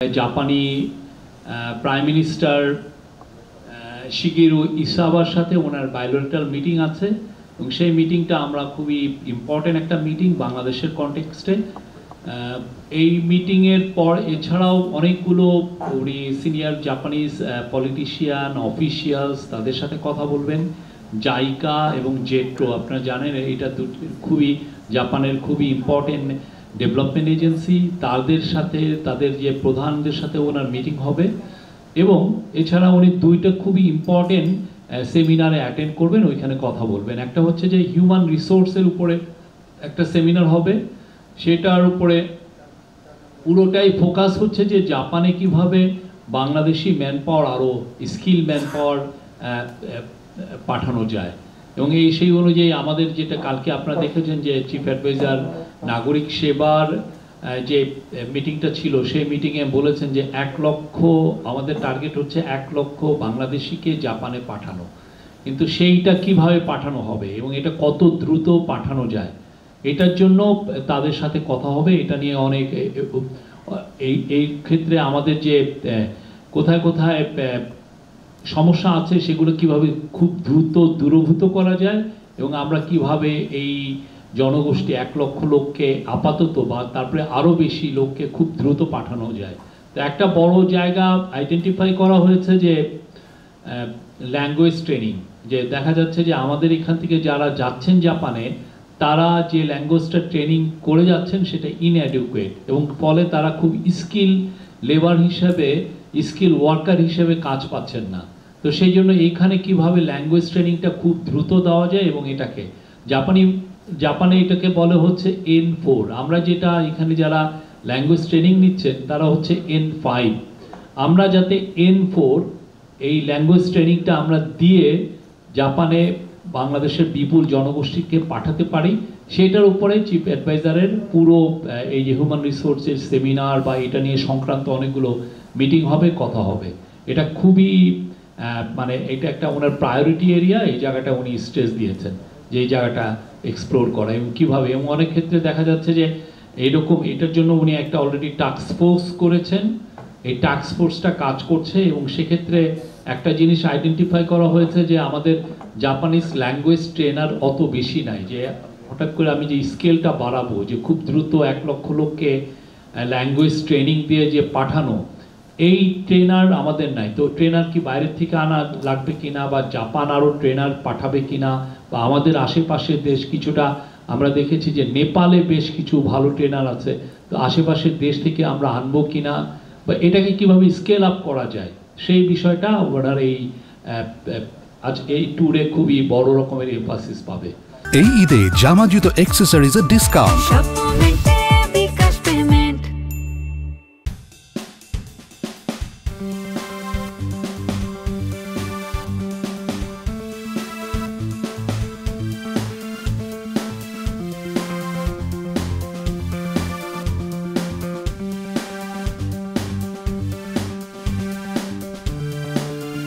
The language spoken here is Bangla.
জাপানি প্রাইম মিনিস্টার শিগেরু ইসাবার সাথে ওনার বায়োলেটারাল মিটিং আছে এবং সেই মিটিংটা আমরা খুবই ইম্পর্টেন্ট একটা মিটিং বাংলাদেশের কনটেক্সটে। এই মিটিংয়ের পর এছাড়াও অনেকগুলো উনি সিনিয়র জাপানিজ পলিটিশিয়ান অফিসিয়ালস তাদের সাথে কথা বলবেন। জাইকা এবং জেট্রো আপনারা জানেন এটা খুবই জাপানের খুবই ইম্পর্টেন্ট ডেভেলপমেন্ট এজেন্সি, তাদের সাথে তাদের যে প্রধানদের সাথে ওনার মিটিং হবে এবং এছাড়া উনি দুইটা খুবই ইম্পর্টেন্ট সেমিনারে অ্যাটেন্ড করবেন, ওইখানে কথা বলবেন। একটা হচ্ছে যে হিউম্যান রিসোর্সের উপরে একটা সেমিনার হবে, সেটার উপরে পুরোটাই ফোকাস হচ্ছে যে জাপানে কিভাবে বাংলাদেশি ম্যান পাওয়ার আরও স্কিল ম্যান পাওয়ার পাঠানো যায় এবং সেই অনুযায়ী আমাদের যেটা কালকে আপনারা দেখেছেন যে চিফ অ্যাডভাইজার নাগরিক সেবার যে মিটিংটা ছিল সেই মিটিংয়ে বলেছেন যে 1 লক্ষ আমাদের টার্গেট হচ্ছে 1 লক্ষ বাংলাদেশিকে জাপানে পাঠানো, কিন্তু সেইটা কিভাবে পাঠানো হবে এবং এটা কত দ্রুত পাঠানো যায় এটার জন্য তাদের সাথে কথা হবে। এটা নিয়ে অনেক এই ক্ষেত্রে আমাদের যে কোথায় কোথায় সমস্যা আছে সেগুলো কিভাবে খুব দ্রুত দূরীভূত করা যায় এবং আমরা কিভাবে এই জনগোষ্ঠী 1 লক্ষ লোককে আপাতত বা তারপরে আরও বেশি লোককে খুব দ্রুত পাঠানো যায়। তো একটা বড় জায়গা আইডেন্টিফাই করা হয়েছে যে ল্যাঙ্গুয়েজ ট্রেনিং, যে দেখা যাচ্ছে যে আমাদের এখান থেকে যারা যাচ্ছেন জাপানে তারা যে ল্যাঙ্গুয়েজটা ট্রেনিং করে যাচ্ছেন সেটা ইনঅ্যাডিকুয়েট এবং ফলে তারা খুব স্কিল লেবার হিসেবে স্কিল ওয়ার্কার হিসেবে কাজ পাচ্ছেন না। তো সেই জন্য এইখানে কিভাবে ল্যাঙ্গুয়েজ ট্রেনিংটা খুব দ্রুত দেওয়া যায় এবং এটাকে জাপানে এটাকে বলে হচ্ছে N4, আমরা যেটা এখানে যারা ল্যাঙ্গুয়েজ ট্রেনিং নিচ্ছেন তারা হচ্ছে N5। আমরা যাতে N4 এই ল্যাঙ্গুয়েজ ট্রেনিংটা আমরা দিয়ে জাপানে বাংলাদেশের বিপুল জনগোষ্ঠীকে পাঠাতে পারি, সেটার উপরে চিফ অ্যাডভাইজারের পুরো এই যে হিউম্যান রিসোর্সের সেমিনার বা এটা নিয়ে সংক্রান্ত অনেকগুলো মিটিং হবে, কথা হবে। এটা খুবই মানে এটা একটা ওনার প্রায়োরিটি এরিয়া, এই জায়গাটা উনি স্ট্রেস দিয়েছেন যে এই জায়গাটা এক্সপ্লোর করা এবং কীভাবে, এবং অনেক ক্ষেত্রে দেখা যাচ্ছে যে এইরকম এটার জন্য উনি একটা অলরেডি টাস্ক ফোর্স করেছেন, এই টাস্ক ফোর্সটা কাজ করছে এবং সেক্ষেত্রে একটা জিনিস আইডেন্টিফাই করা হয়েছে যে আমাদের জাপানিজ ল্যাঙ্গুয়েজ ট্রেনার অত বেশি নাই, যে হঠাৎ করে আমি যে স্কেলটা বাড়াবো যে খুব দ্রুত 1 লক্ষ লোককে ল্যাঙ্গুয়েজ ট্রেনিং দিয়ে যে পাঠানো, এই ট্রেনার আমাদের নাই। তো ট্রেনার কি বাইরের থেকে আনা লাগবে কিনা বা জাপান আরও ট্রেনার পাঠাবে কিনা, বা আমাদের আশেপাশের দেশ কিছুটা আমরা দেখেছি যে নেপালে বেশ কিছু ভালো ট্রেনার আছে, তো আশেপাশের দেশ থেকে আমরা আনবো কিনা বা এটাকে কিভাবে স্কেল আপ করা যায় সেই বিষয়টা ওনার আজ এই ট্যুরে খুবই বড় রকমের এমফাসিস পাবে। এই ঈদে জামা জুতো অ্যাক্সেসরিজের ডিসকাউন্ট। পেমেন্ট